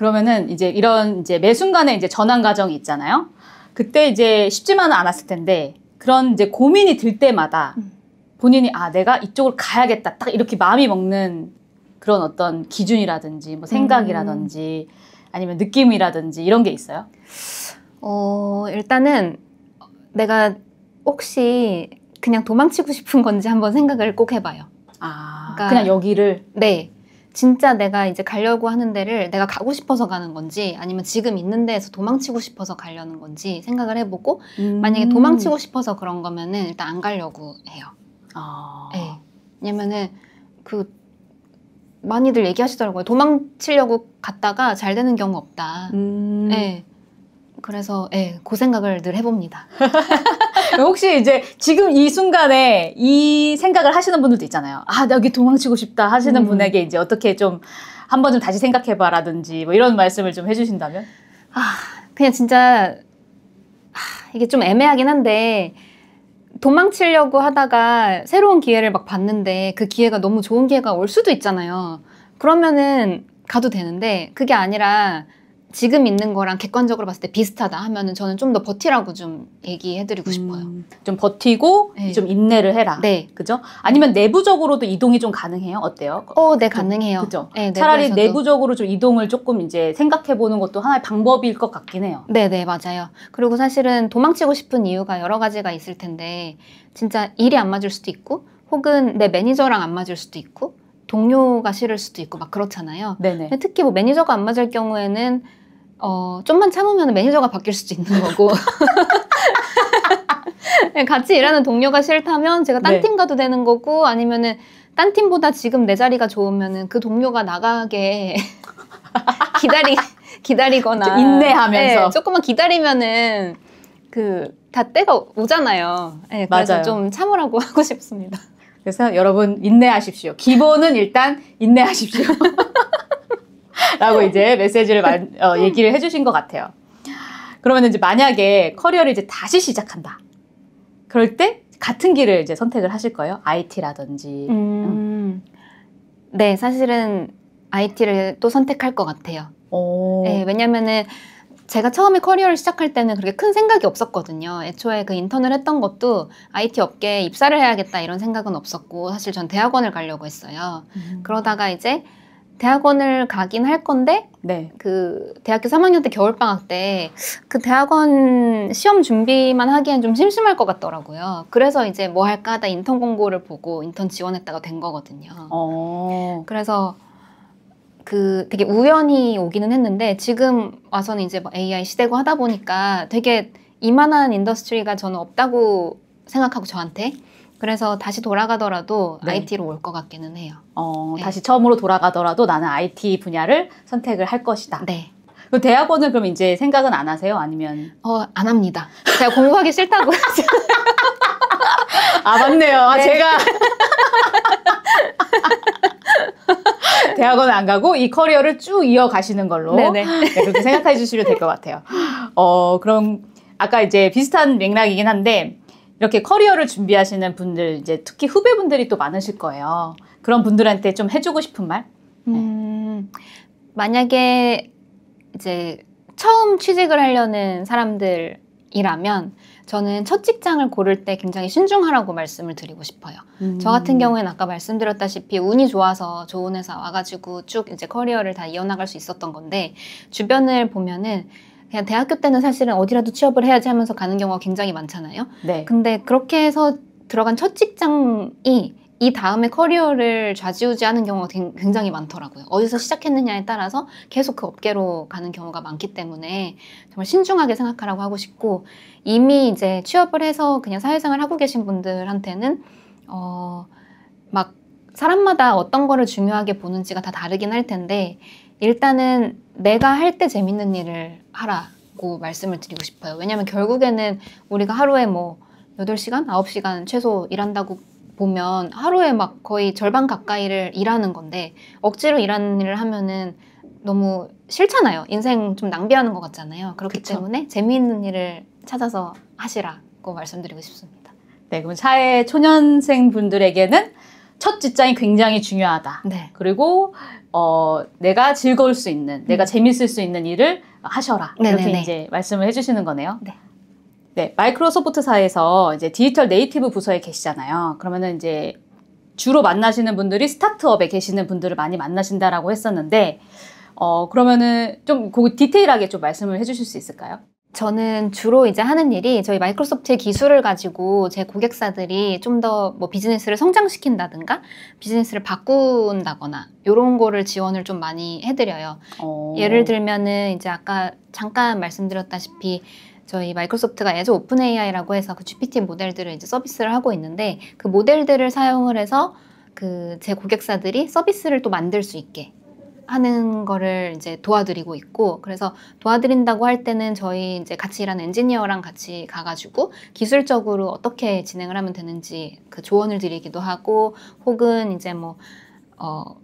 그러면은 이제 이런 이제 매 순간에 이제 전환 과정이 있잖아요. 그때 이제 쉽지만은 않았을 텐데 그런 이제 고민이 들 때마다 본인이 아 내가 이쪽으로 가야겠다 딱 이렇게 마음이 먹는 그런 어떤 기준이라든지 뭐 생각이라든지 아니면 느낌이라든지 이런 게 있어요? 일단은 내가 혹시 그냥 도망치고 싶은 건지 한번 생각을 꼭 해봐요. 아, 그러니까, 그냥 여기를? 네. 진짜 내가 이제 가려고 하는 데를 내가 가고 싶어서 가는 건지 아니면 지금 있는 데에서 도망치고 싶어서 가려는 건지 생각을 해보고 만약에 도망치고 싶어서 그런 거면은 일단 안 가려고 해요. 네. 왜냐면은 많이들 얘기하시더라고요. 도망치려고 갔다가 잘 되는 경우 없다. 네. 그래서 그 생각을 늘 해봅니다. 혹시 이제 지금 이 순간에 이 생각을 하시는 분들도 있잖아요. 아, 나 여기 도망치고 싶다 하시는 분에게 이제 어떻게 좀 한번 좀 다시 생각해봐라든지 뭐 이런 말씀을 좀 해주신다면? 그냥 진짜 이게 좀 애매하긴 한데 도망치려고 하다가 새로운 기회를 막 봤는데 그 기회가 너무 좋은 기회가 올 수도 있잖아요. 그러면은 가도 되는데 그게 아니라 지금 있는 거랑 객관적으로 봤을 때 비슷하다 하면은 저는 좀 더 버티라고 좀 얘기해드리고 싶어요. 좀 버티고 네. 좀 인내를 해라. 네. 그죠? 아니면 내부적으로도 이동이 좀 가능해요? 어때요? 네, 가능해요. 그죠? 네, 차라리 내부에서도. 내부적으로 좀 이동을 조금 이제 생각해보는 것도 하나의 방법일 것 같긴 해요. 네네, 맞아요. 그리고 사실은 도망치고 싶은 이유가 여러 가지가 있을 텐데 진짜 일이 안 맞을 수도 있고 혹은 내 매니저랑 안 맞을 수도 있고 동료가 싫을 수도 있고 막 그렇잖아요. 네네. 근데 특히 뭐 매니저가 안 맞을 경우에는 좀만 참으면 매니저가 바뀔 수도 있는 거고 같이 일하는 동료가 싫다면 제가 딴 팀 가도 되는 거고 아니면은 딴 팀보다 지금 내 자리가 좋으면은 그 동료가 나가게 기다리거나 인내하면서 조금만 기다리면은 다 때가 오잖아요. 네, 그래서 맞아요. 좀 참으라고 하고 싶습니다. 그래서 여러분 인내하십시오. 기본은 일단 인내하십시오. 라고 이제 메시지를 얘기를 해주신 것 같아요. 그러면 이제 만약에 커리어를 이제 다시 시작한다. 그럴 때 같은 길을 이제 선택을 하실 거예요? IT라든지. 네, 사실은 IT를 또 선택할 것 같아요. 네, 왜냐면은 제가 처음에 커리어를 시작할 때는 그렇게 큰 생각이 없었거든요. 애초에 그 인턴을 했던 것도 IT 업계에 입사를 해야겠다 이런 생각은 없었고 사실 전 대학원을 가려고 했어요. 그러다가 이제 대학원을 가긴 할 건데 그 대학교 3학년 때 겨울방학 때 그 대학원 시험 준비만 하기엔 좀 심심할 것 같더라고요. 그래서 이제 뭐 할까 하다 인턴 공고를 보고 인턴 지원했다가 된 거거든요. 그래서 되게 우연히 오기는 했는데 지금 와서는 이제 뭐 AI 시대고 하다 보니까 되게 이만한 인더스트리가 저는 없다고 생각하고 저한테 그래서 다시 돌아가더라도 IT로 올 것 같기는 해요. 다시 처음으로 돌아가더라도 나는 IT 분야를 선택을 할 것이다. 네. 그럼 대학원은 그럼 이제 생각은 안 하세요? 아니면? 안 합니다. 제가 공부하기 싫다고. 아, 맞네요. 네. 제가 대학원은 안 가고 이 커리어를 쭉 이어가시는 걸로 그렇게 생각해 주시면 될 것 같아요. 그럼 아까 이제 비슷한 맥락이긴 한데 이렇게 커리어를 준비하시는 분들 이제 특히 후배분들이 또 많으실 거예요. 그런 분들한테 좀 해주고 싶은 말? 만약에 이제 처음 취직을 하려는 사람들이라면 저는 첫 직장을 고를 때 굉장히 신중하라고 말씀을 드리고 싶어요. 저 같은 경우에는 아까 말씀드렸다시피 운이 좋아서 좋은 회사 와가지고 쭉 이제 커리어를 다 이어나갈 수 있었던 건데 주변을 보면은 그냥 대학교 때는 사실은 어디라도 취업을 해야지 하면서 가는 경우가 굉장히 많잖아요. 근데 그렇게 해서 들어간 첫 직장이 이 다음에 커리어를 좌지우지하는 경우가 굉장히 많더라고요. 어디서 시작했느냐에 따라서 계속 그 업계로 가는 경우가 많기 때문에 정말 신중하게 생각하라고 하고 싶고 이미 이제 취업을 해서 그냥 사회생활 하고 계신 분들한테는 막 사람마다 어떤 거를 중요하게 보는지가 다 다르긴 할 텐데 일단은 내가 할 때 재밌는 일을 하라고 말씀을 드리고 싶어요. 왜냐면 결국에는 우리가 하루에 뭐 8시간, 9시간 최소 일한다고 보면 하루에 막 거의 절반 가까이를 일하는 건데 억지로 일하는 일을 하면은 너무 싫잖아요. 인생 좀 낭비하는 것 같잖아요. 그렇기 때문에 재미있는 일을 찾아서 하시라고 말씀드리고 싶습니다. 네, 그럼 사회 초년생 분들에게는 첫 직장이 굉장히 중요하다. 그리고 내가 즐거울 수 있는, 내가 재밌을 수 있는 일을 하셔라. 네네네. 이렇게 이제 말씀을 해주시는 거네요. 네. 네, 마이크로소프트사에서 이제 디지털 네이티브 부서에 계시잖아요. 그러면은 이제 주로 만나시는 분들이 스타트업에 계시는 분들을 많이 만나신다라고 했었는데, 그러면은 좀 그 디테일하게 좀 말씀을 해주실 수 있을까요? 저는 주로 이제 하는 일이 저희 마이크로소프트의 기술을 가지고 제 고객사들이 좀 더 뭐 비즈니스를 성장시킨다든가 비즈니스를 바꾼다거나 이런 거를 지원을 좀 많이 해드려요. 예를 들면은 이제 아까 잠깐 말씀드렸다시피 저희 마이크로소프트가 애저 오픈 AI라고 해서 그 GPT 모델들을 이제 서비스를 하고 있는데 그 모델들을 사용을 해서 그 제 고객사들이 서비스를 또 만들 수 있게 하는 거를 이제 도와드리고 있고, 그래서 도와드린다고 할 때는 저희 이제 같이 일하는 엔지니어랑 같이 가가지고 기술적으로 어떻게 진행을 하면 되는지 그 조언을 드리기도 하고, 혹은 이제 뭐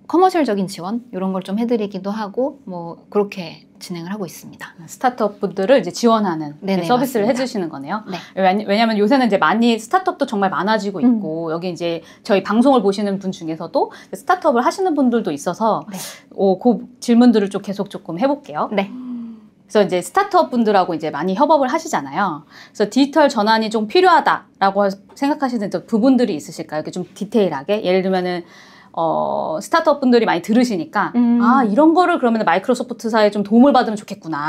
커머셜적인 지원 이런 걸 좀 해드리기도 하고, 뭐 그렇게 진행을 하고 있습니다. 스타트업 분들을 이제 지원하는 네네, 서비스를 맞습니다. 해주시는 거네요. 네. 왜냐하면 요새는 이제 많이 스타트업도 정말 많아지고 있고 여기 이제 저희 방송을 보시는 분 중에서도 스타트업을 하시는 분들도 있어서 네. 그 질문들을 좀 계속 조금 해볼게요. 네. 그래서 이제 스타트업 분들하고 이제 많이 협업을 하시잖아요. 그래서 디지털 전환이 좀 필요하다라고 생각하시는 부분들이 있으실까요? 이렇게 좀 디테일하게. 예를 들면은 스타트업 분들이 많이 들으시니까 이런 거를 그러면 마이크로소프트사에 좀 도움을 받으면 좋겠구나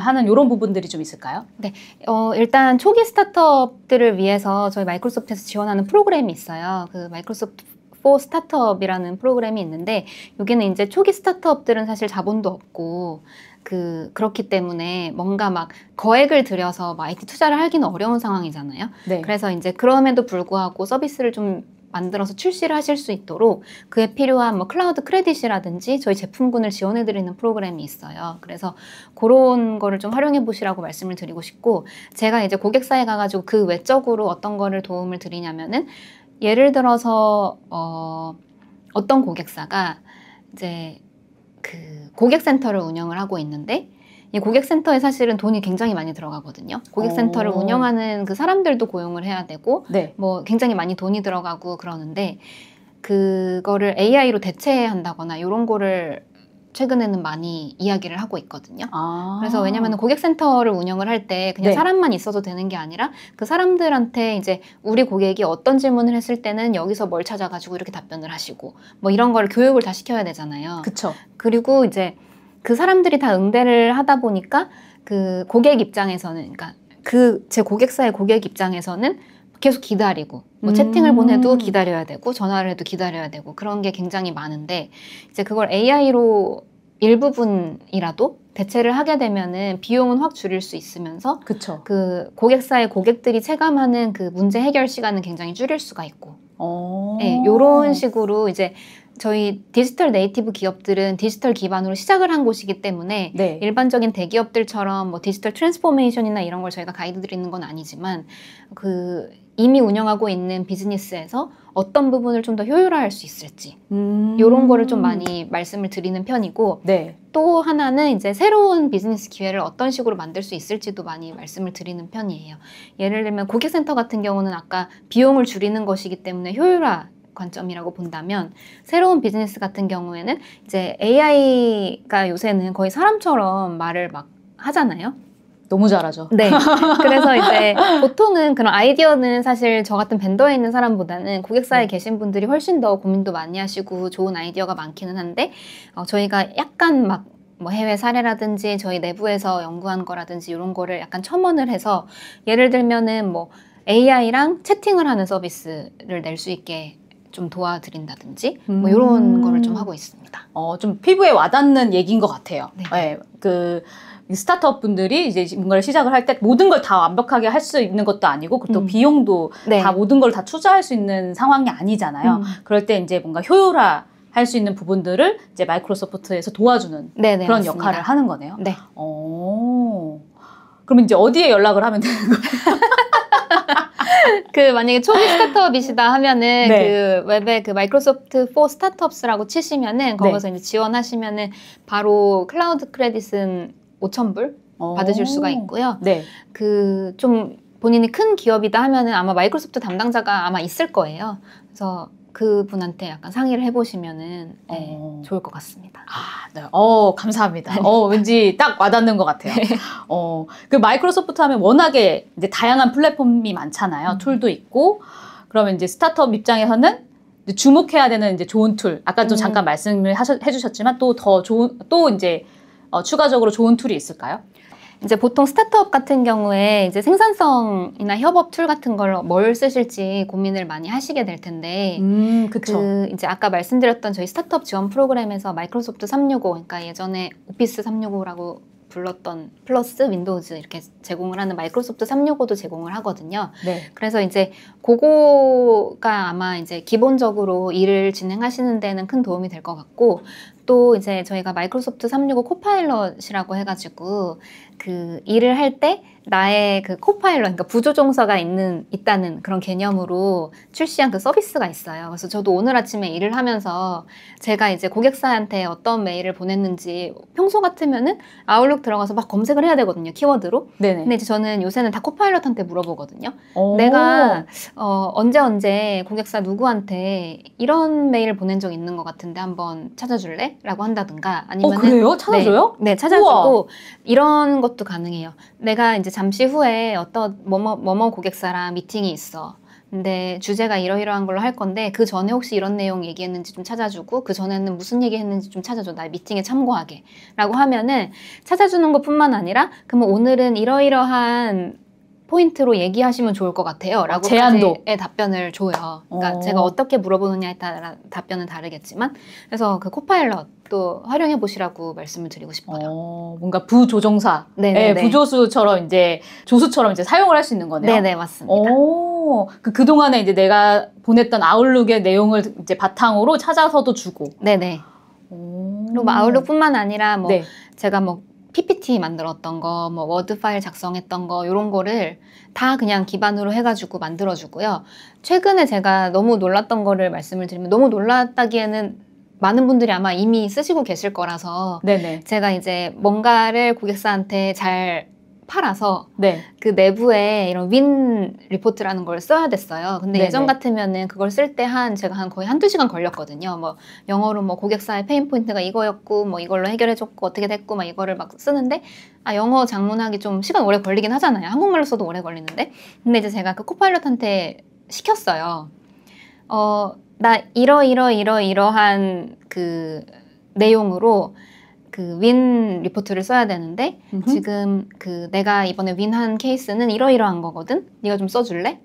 하는 이런 부분들이 좀 있을까요? 네, 일단 초기 스타트업들을 위해서 저희 마이크로소프트에서 지원하는 프로그램이 있어요. 그 마이크로소프트 for 스타트업이라는 프로그램이 있는데, 여기는 이제 초기 스타트업들은 사실 자본도 없고 그렇기 때문에 뭔가 막 거액을 들여서 뭐 IT 투자를 하기는 어려운 상황이잖아요. 네. 그래서 이제 그럼에도 불구하고 서비스를 좀 만들어서 출시를 하실 수 있도록 그에 필요한 뭐 클라우드 크레딧이라든지 저희 제품군을 지원해드리는 프로그램이 있어요. 그래서 그런 거를 좀 활용해 보시라고 말씀을 드리고 싶고, 제가 이제 고객사에 가가지고 그 외적으로 어떤 거를 도움을 드리냐면은, 예를 들어서 어떤 고객사가 이제 그 고객센터를 운영을 하고 있는데, 이 고객센터에 사실은 돈이 굉장히 많이 들어가거든요. 고객센터를 운영하는 그 사람들도 고용을 해야 되고, 네. 뭐 굉장히 많이 돈이 들어가고 그러는데, 그거를 AI로 대체한다거나 이런 거를 최근에는 많이 이야기를 하고 있거든요. 그래서 왜냐하면 고객센터를 운영을 할 때 그냥 네. 사람만 있어도 되는 게 아니라 그 사람들한테 이제 우리 고객이 어떤 질문을 했을 때는 여기서 뭘 찾아가지고 이렇게 답변을 하시고 뭐 이런 거를 교육을 다 시켜야 되잖아요. 그쵸. 그리고 이제 그 사람들이 다 응대를 하다 보니까 그 고객 입장에서는, 그러니까 제 고객사의 고객 입장에서는 계속 기다리고, 뭐 채팅을 보내도 기다려야 되고 전화를 해도 기다려야 되고 그런 게 굉장히 많은데, 이제 그걸 AI로 일부분이라도 대체를 하게 되면은 비용은 확 줄일 수 있으면서 그쵸. 그 고객사의 고객들이 체감하는 그 문제 해결 시간은 굉장히 줄일 수가 있고, 네, 이런 식으로 이제 저희 디지털 네이티브 기업들은 디지털 기반으로 시작을 한 곳이기 때문에 네. 일반적인 대기업들처럼 뭐 디지털 트랜스포메이션이나 이런 걸 저희가 가이드 드리는 건 아니지만, 그 이미 운영하고 있는 비즈니스에서 어떤 부분을 좀 더 효율화할 수 있을지 이런 거를 좀 많이 말씀을 드리는 편이고, 네. 또 하나는 이제 새로운 비즈니스 기회를 어떤 식으로 만들 수 있을지도 많이 말씀을 드리는 편이에요. 예를 들면 고객센터 같은 경우는 아까 비용을 줄이는 것이기 때문에 효율화 관점이라고 본다면, 새로운 비즈니스 같은 경우에는 이제 AI가 요새는 거의 사람처럼 말을 막 하잖아요. 너무 잘하죠. 네. 그래서 이제 보통은 그런 아이디어는 사실 저 같은 벤더에 있는 사람보다는 고객사에 계신 분들이 훨씬 더 고민도 많이 하시고 좋은 아이디어가 많기는 한데, 저희가 약간 막 뭐 해외 사례라든지 저희 내부에서 연구한 거라든지 이런 거를 약간 첨언을 해서, 예를 들면은 뭐 AI랑 채팅을 하는 서비스를 낼 수 있게 좀 도와드린다든지 뭐 이런 거를 좀 하고 있습니다. 좀 피부에 와닿는 얘기인 것 같아요. 네. 네. 그 스타트업 분들이 이제 뭔가를 시작을 할 때 모든 걸 다 완벽하게 할 수 있는 것도 아니고, 또 비용도 네. 다 모든 걸 다 투자할 수 있는 상황이 아니잖아요. 그럴 때 이제 뭔가 효율화 할 수 있는 부분들을 이제 마이크로소프트에서 도와주는 네네, 그런 맞습니다. 역할을 하는 거네요. 네. 그럼 이제 어디에 연락을 하면 되는 거예요? 그 만약에 초기 스타트업이시다 하면은 네. 그 웹에 그 마이크로소프트 for 스타트업스라고 치시면은 거기서 이제 지원하시면은 바로 클라우드 크레딧은 5,000불 받으실 수가 있고요. 네. 그 좀 본인이 큰 기업이다 하면은 아마 마이크로소프트 담당자가 아마 있을 거예요. 그래서 그분한테 약간 상의를 해보시면은 네, 좋을 것 같습니다. 아, 네. 감사합니다. 왠지 딱 와닿는 것 같아요. 그 마이크로소프트 하면 워낙에 이제 다양한 플랫폼이 많잖아요. 툴도 있고, 그러면 이제 스타트업 입장에서는 이제 주목해야 되는 이제 좋은 툴. 아까 좀 잠깐 말씀을 해주셨지만 또 더 좋은, 또 이제 추가적으로 좋은 툴이 있을까요? 이제 보통 스타트업 같은 경우에 이제 생산성이나 협업 툴 같은 걸 뭘 쓰실지 고민을 많이 하시게 될 텐데, 그쵸. 이제 아까 말씀드렸던 저희 스타트업 지원 프로그램에서 마이크로소프트 365, 그러니까 예전에 오피스 365라고 불렀던 플러스 윈도우즈 이렇게 제공을 하는 마이크로소프트 365도 제공을 하거든요. 네. 그래서 이제 그거가 아마 이제 기본적으로 일을 진행하시는 데는 큰 도움이 될 것 같고, 또 이제 저희가 마이크로소프트 365 코파일럿이라고 해가지고 그 일을 할 때 나의 그 코파일럿, 그러니까 부조종사가 있다는 그런 개념으로 출시한 그 서비스가 있어요. 그래서 저도 오늘 아침에 일을 하면서 제가 이제 고객사한테 어떤 메일을 보냈는지 평소 같으면은 아웃룩 들어가서 막 검색을 해야 되거든요, 키워드로. 네네. 근데 이제 저는 요새는 다 코파일럿한테 물어보거든요. 내가 언제 고객사 누구한테 이런 메일을 보낸 적 있는 것 같은데 한번 찾아줄래? 라고 한다든가 아니면 그래요? 찾아줘요? 네, 찾아주고 우와. 이런 것도 가능해요. 내가 이제 잠시 후에 어떤 뭐뭐 고객사랑 미팅이 있어. 근데 주제가 이러이러한 걸로 할 건데 그 전에 혹시 이런 내용 얘기했는지 좀 찾아주고 그 전에는 무슨 얘기했는지 좀 찾아줘. 나 미팅에 참고하게. 라고 하면은 찾아주는 것뿐만 아니라 그러면 오늘은 이러이러한 포인트로 얘기하시면 좋을 것 같아요. 라고 제안도의 답변을 줘요. 그러니까 제가 어떻게 물어보느냐에 따라 답변은 다르겠지만 그래서 그 코파일럿도 활용해 보시라고 말씀을 드리고 싶어요. 뭔가 부조종사, 네, 부조수처럼 이제 조수처럼 이제 사용을 할 수 있는 거네요. 네네, 맞습니다. 그동안에 이제 내가 보냈던 아웃룩의 내용을 이제 바탕으로 찾아서도 주고. 네네. 그리고 뭐 아웃룩뿐만 아니라 뭐 네. 제가 뭐 PPT 만들었던 거, 뭐 워드 파일 작성했던 거 이런 거를 다 그냥 기반으로 해가지고 만들어주고요. 최근에 제가 너무 놀랐던 거를 말씀을 드리면 너무 놀랐다기에는 많은 분들이 아마 이미 쓰시고 계실 거라서 네네. 제가 이제 뭔가를 고객사한테 잘 팔아서 네. 그 내부에 이런 윈 리포트라는 걸 써야 됐어요. 근데 네네. 예전 같으면은 그걸 쓸 때 제가 거의 한두 시간 걸렸거든요. 뭐 영어로 뭐 고객사의 페인 포인트가 이거였고 뭐 이걸로 해결해줬고 어떻게 됐고 막 이거를 막 쓰는데 영어 장문하기 좀 시간 오래 걸리긴 하잖아요. 한국말로 써도 오래 걸리는데. 근데 이제 제가 그 코파일럿한테 시켰어요. 나 이러한 그 내용으로 그 윈 리포트를 써야 되는데 지금 그 내가 이번에 윈한 케이스는 이러이러한 거거든? 네가 좀 써줄래?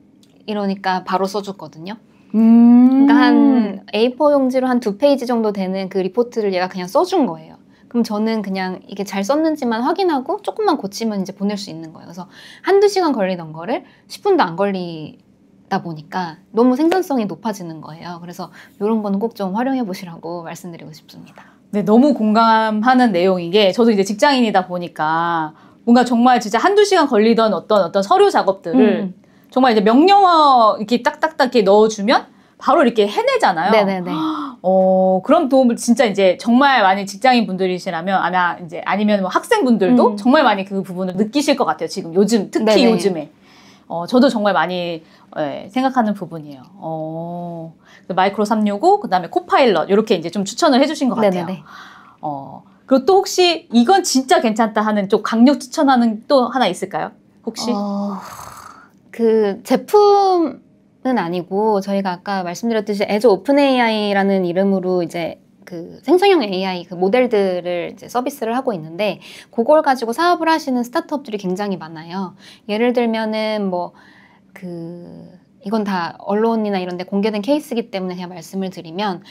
이러니까 바로 써줬거든요. 그러니까 한 A4 용지로 한 2페이지 정도 되는 그 리포트를 얘가 그냥 써준 거예요. 그럼 저는 그냥 이게 잘 썼는지만 확인하고 조금만 고치면 이제 보낼 수 있는 거예요. 그래서 한두 시간 걸리던 거를 10분도 안 걸리다 보니까 너무 생산성이 높아지는 거예요. 그래서 이런 거는 꼭 좀 활용해 보시라고 말씀드리고 싶습니다. 네, 너무 공감하는 내용인 게 저도 이제 직장인이다 보니까 뭔가 정말 진짜 한두 시간 걸리던 어떤 서류 작업들을 정말 이제 명령어 이렇게 딱딱딱 이렇게 넣어주면 바로 이렇게 해내잖아요. 네네네. 그런 도움을 진짜 이제 정말 많이 직장인 분들이시라면 아니면 뭐 학생분들도 정말 많이 그 부분을 느끼실 것 같아요. 지금 요즘, 특히 네네. 요즘에. 저도 정말 많이 생각하는 부분이에요. 마이크로 365, 그 다음에 코파일럿, 이렇게 이제 좀 추천을 해주신 것 같아요. 네네네. 그리고 또 혹시 이건 진짜 괜찮다 하는 좀 강력 추천하는 또 하나 있을까요? 혹시? 그 제품은 아니고 저희가 아까 말씀드렸듯이 Azure OpenAI라는 이름으로 이제 그 생성형 AI 그 모델들을 이제 서비스를 하고 있는데 그걸 가지고 사업을 하시는 스타트업들이 굉장히 많아요. 예를 들면은 뭐 이건 다 언론이나 이런 데 공개된 케이스이기 때문에 그냥 말씀을 드리면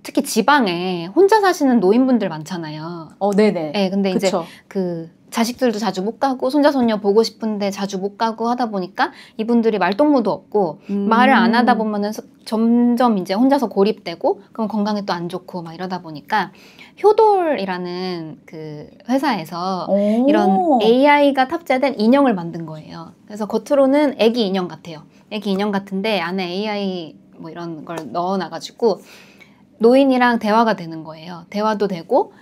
특히 지방에 혼자 사시는 노인분들 많잖아요. 네네. 네, 근데 그쵸. 이제 자식들도 자주 못 가고 손자 손녀 보고 싶은데 자주 못 가고 하다 보니까 이분들이 말동무도 없고 말을 안 하다 보면은 점점 이제 혼자서 고립되고 그럼 건강에 또 안 좋고 막 이러다 보니까 효돌이라는 그 회사에서 이런 AI가 탑재된 인형을 만든 거예요. 그래서 겉으로는 애기 인형 같아요. 애기 인형 같은데 안에 AI 뭐 이런 걸 넣어놔가지고 노인이랑 대화가 되는 거예요. 대화도 되고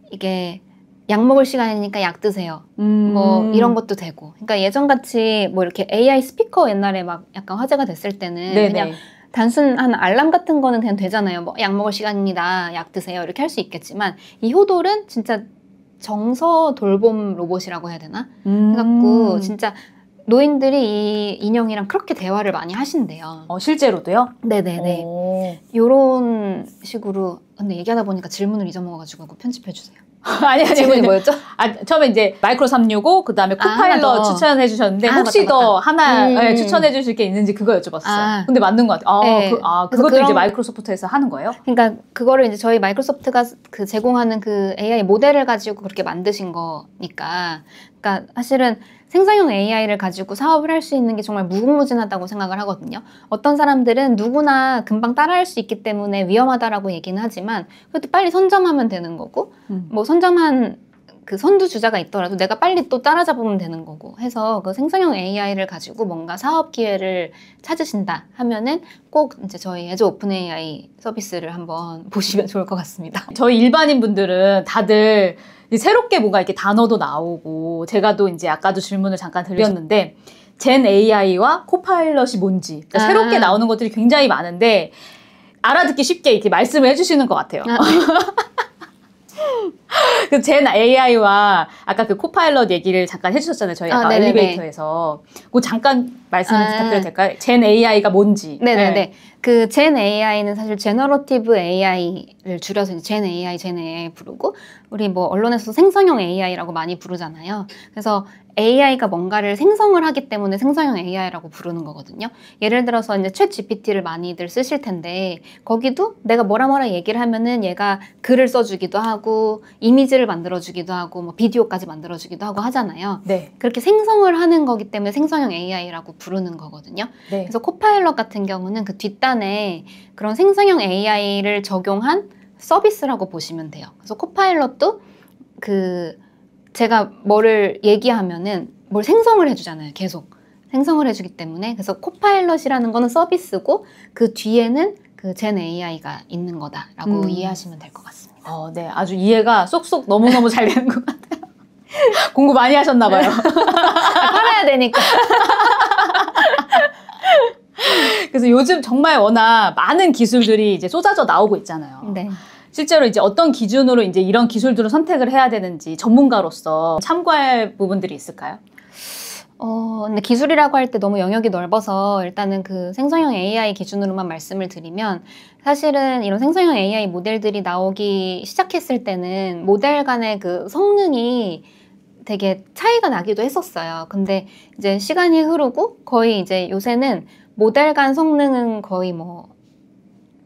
이게 약 먹을 시간이니까 약 드세요. 뭐 이런 것도 되고. 그러니까 예전같이 뭐 이렇게 AI 스피커 옛날에 막 약간 화제가 됐을 때는 네네. 그냥 단순한 알람 같은 거는 그냥 되잖아요. 뭐 약 먹을 시간입니다. 약 드세요. 이렇게 할 수 있겠지만 이 효돌은 진짜 정서 돌봄 로봇이라고 해야 되나? 그래갖고 진짜 노인들이 이 인형이랑 그렇게 대화를 많이 하신대요. 실제로도요? 네네네. 요런 식으로. 근데 얘기하다 보니까 질문을 잊어먹어가지고 그거 편집해주세요. 아니, 질문이 뭐였죠? 처음에 이제 마이크로 365, 그 다음에 코파일럿 추천해 주셨는데, 혹시 맞다, 더 맞다. 하나 추천해 주실 게 있는지 그거 여쭤봤어요. 근데 맞는 것 같아요. 네. 그것도 이제 마이크로소프트에서 하는 거예요? 그러니까 그거를 이제 저희 마이크로소프트가 그 제공하는 그 AI 모델을 가지고 그렇게 만드신 거니까. 그러니까 사실은 생성형 AI를 가지고 사업을 할 수 있는 게 정말 무궁무진하다고 생각을 하거든요. 어떤 사람들은 누구나 금방 따라할 수 있기 때문에 위험하다라고 얘기는 하지만 그것도 빨리 선점하면 되는 거고 뭐 선점한 그 선두주자가 있더라도 내가 빨리 또 따라잡으면 되는 거고 해서 그 생성형 AI를 가지고 뭔가 사업 기회를 찾으신다 하면은 꼭 이제 저희 애저 오픈 AI 서비스를 한번 보시면 좋을 것 같습니다. 저희 일반인 분들은 다들 새롭게 뭔가 이렇게 단어도 나오고, 제가 또 이제 아까도 질문을 잠깐 드렸는데, 젠 AI와 코파일럿이 뭔지, 그러니까 새롭게 나오는 것들이 굉장히 많은데, 알아듣기 쉽게 이렇게 말씀을 해주시는 것 같아요. 그 젠 AI와 아까 그 코파일럿 얘기를 잠깐 해주셨잖아요. 저희 아까 엘리베이터에서. 그거 잠깐 말씀 부탁드려도 될까요? 젠 AI가 뭔지. 네네네. 네. 그 젠 AI는 사실 제너러티브 AI를 줄여서 젠 AI 부르고, 우리 뭐 언론에서 생성형 AI라고 많이 부르잖아요. 그래서 AI가 뭔가를 생성을 하기 때문에 생성형 AI라고 부르는 거거든요. 예를 들어서 이제 챗 GPT를 많이들 쓰실 텐데, 거기도 내가 뭐라 얘기를 하면은 얘가 글을 써주기도 하고, 이미지를 만들어주기도 하고, 뭐 비디오까지 만들어주기도 하고 하잖아요. 네. 그렇게 생성을 하는 거기 때문에 생성형 AI라고 부르는 거거든요. 네. 그래서 코파일럿 같은 경우는 그 뒷단에 그런 생성형 AI를 적용한 서비스라고 보시면 돼요. 그래서 코파일럿도 그 제가 뭐를 얘기하면은 뭘 생성을 해주잖아요. 계속 생성을 해주기 때문에. 그래서 코파일럿이라는 거는 서비스고 그 뒤에는 그 젠 AI가 있는 거다라고 이해하시면 될 것 같습니다. 네, 아주 이해가 쏙쏙 너무너무 잘 되는 것 같아요. 공부 많이 하셨나 봐요. 팔아야 되니까. 그래서 요즘 정말 워낙 많은 기술들이 이제 쏟아져 나오고 있잖아요. 네. 실제로 이제 어떤 기준으로 이제 이런 기술들을 선택을 해야 되는지 전문가로서 참고할 부분들이 있을까요? 근데 기술이라고 할 때 너무 영역이 넓어서 일단은 그 생성형 AI 기준으로만 말씀을 드리면, 사실은 이런 생성형 AI 모델들이 나오기 시작했을 때는 모델 간의 그 성능이 되게 차이가 나기도 했었어요. 근데 이제 시간이 흐르고 거의 이제 요새는 모델 간 성능은 거의 뭐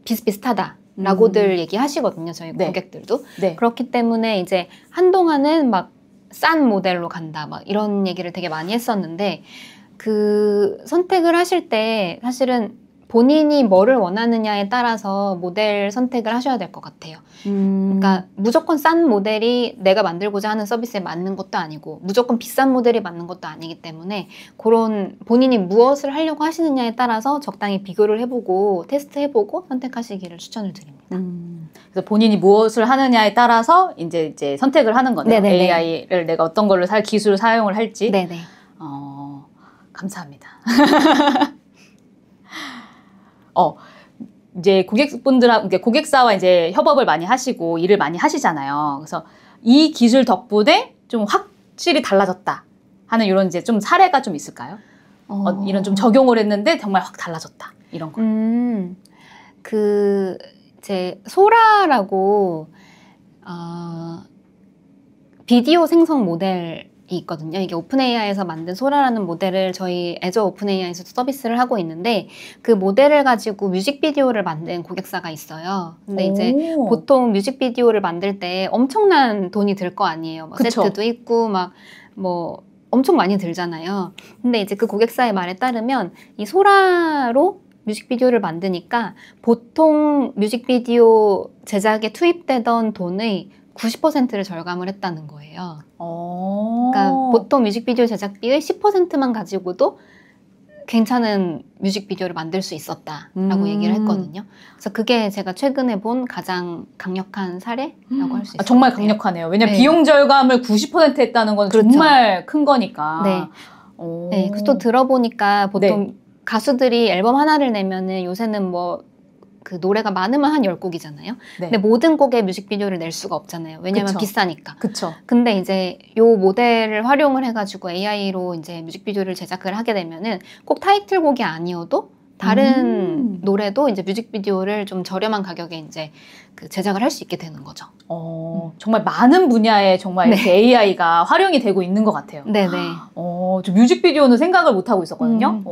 비슷비슷하다라고들 얘기하시거든요. 저희 고객들도. 네. 그렇기 때문에 이제 한동안은 막 싼 모델로 간다 막 이런 얘기를 되게 많이 했었는데, 그 선택을 하실 때 사실은 본인이 뭐를 원하느냐에 따라서 모델 선택을 하셔야 될 것 같아요. 그러니까 무조건 싼 모델이 내가 만들고자 하는 서비스에 맞는 것도 아니고 무조건 비싼 모델이 맞는 것도 아니기 때문에, 그런 본인이 무엇을 하려고 하시느냐에 따라서 적당히 비교를 해보고 테스트해보고 선택하시기를 추천을 드립니다. 그래서 본인이 무엇을 하느냐에 따라서 이제 선택을 하는 거네요. 네네네. AI를 내가 어떤 걸로 기술을 사용을 할지. 네네. 감사합니다. 이제 고객사와 이제 협업을 많이 하시고 일을 많이 하시잖아요. 그래서 이 기술 덕분에 좀 확실히 달라졌다 하는 이런 이제 좀 사례가 좀 있을까요? 이런 좀 적용을 했는데 정말 확 달라졌다 이런 거. 이제 소라라고 비디오 생성 모델이 있거든요. 이게 오픈AI에서 만든 소라라는 모델을 저희 애저 오픈AI에서도 서비스를 하고 있는데, 그 모델을 가지고 뮤직비디오를 만든 고객사가 있어요. 근데 이제 보통 뮤직비디오를 만들 때 엄청난 돈이 들 거 아니에요. 뭐 세트도 있고 막 뭐 엄청 많이 들잖아요. 근데 이제 그 고객사의 말에 따르면 이 소라로 뮤직비디오를 만드니까 보통 뮤직비디오 제작에 투입되던 돈의 90%를 절감을 했다는 거예요. 그러니까 보통 뮤직비디오 제작비의 10%만 가지고도 괜찮은 뮤직비디오를 만들 수 있었다라고 얘기를 했거든요. 그래서 그게 제가 최근에 본 가장 강력한 사례라고 할 수 있어요. 정말 강력하네요. 왜냐면 네. 비용 절감을 90% 했다는 건 그렇죠. 정말 큰 거니까. 네. 네. 그래서 또 들어보니까 보통 가수들이 앨범 하나를 내면은 요새는 뭐 그 노래가 많으면 한 10곡이잖아요. 근데 모든 곡의 뮤직비디오를 낼 수가 없잖아요. 왜냐면 그쵸. 비싸니까. 그쵸. 근데 이제 요 모델을 활용을 해가지고 AI로 이제 뮤직비디오를 제작을 하게 되면은 꼭 타이틀곡이 아니어도 다른 노래도 이제 뮤직비디오를 좀 저렴한 가격에 이제 그 제작을 할 수 있게 되는 거죠. 정말 많은 분야에 정말 이렇게 AI가 활용이 되고 있는 것 같아요. 네네. 저 뮤직비디오는 생각을 못 하고 있었거든요.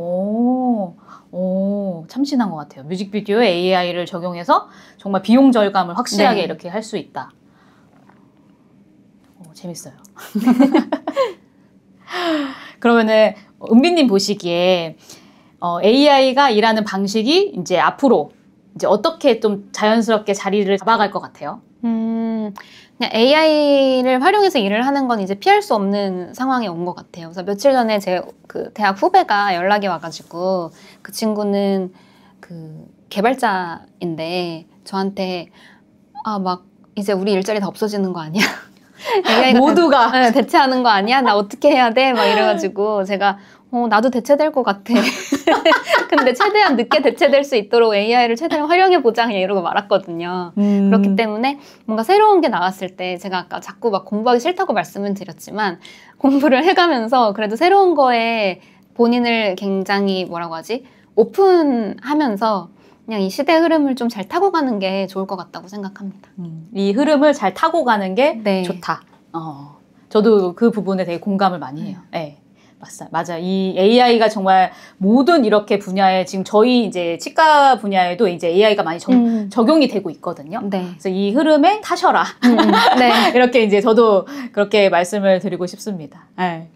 참신한 것 같아요. 뮤직비디오에 AI를 적용해서 정말 비용 절감을 확실하게 이렇게 할 수 있다. 재밌어요. 그러면은 은비님 보시기에 AI가 일하는 방식이 이제 앞으로 이제 어떻게 좀 자연스럽게 자리를 잡아갈 것 같아요? 그냥 AI를 활용해서 일을 하는 건 이제 피할 수 없는 상황에 온 것 같아요. 그래서 며칠 전에 제 그 대학 후배가 연락이 와가지고 그 친구는 그 개발자인데 저한테 막 이제 우리 일자리 다 없어지는 거 아니야? AI가 모두가 대체하는 거 아니야? 나 어떻게 해야 돼? 막 이래가지고 제가 나도 대체될 것 같아. 근데 최대한 늦게 대체될 수 있도록 AI를 최대한 활용해보자 그냥 이러고 말았거든요. 그렇기 때문에 뭔가 새로운 게 나왔을 때 제가 아까 자꾸 막 공부하기 싫다고 말씀을 드렸지만 공부를 해가면서 그래도 새로운 거에 본인을 굉장히 뭐라고 하지? 오픈하면서 그냥 이 시대 흐름을 좀 잘 타고 가는 게 좋을 것 같다고 생각합니다. 이 흐름을 잘 타고 가는 게 좋다. 저도 그 부분에 되게 공감을 많이 해요. 네. 맞아. 이 AI가 정말 모든 이렇게 분야에 지금 저희 이제 치과 분야에도 이제 AI가 많이 적용이 되고 있거든요. 네. 그래서 이 흐름에 타셔라. 네. 이렇게 이제 저도 그렇게 말씀을 드리고 싶습니다. 네.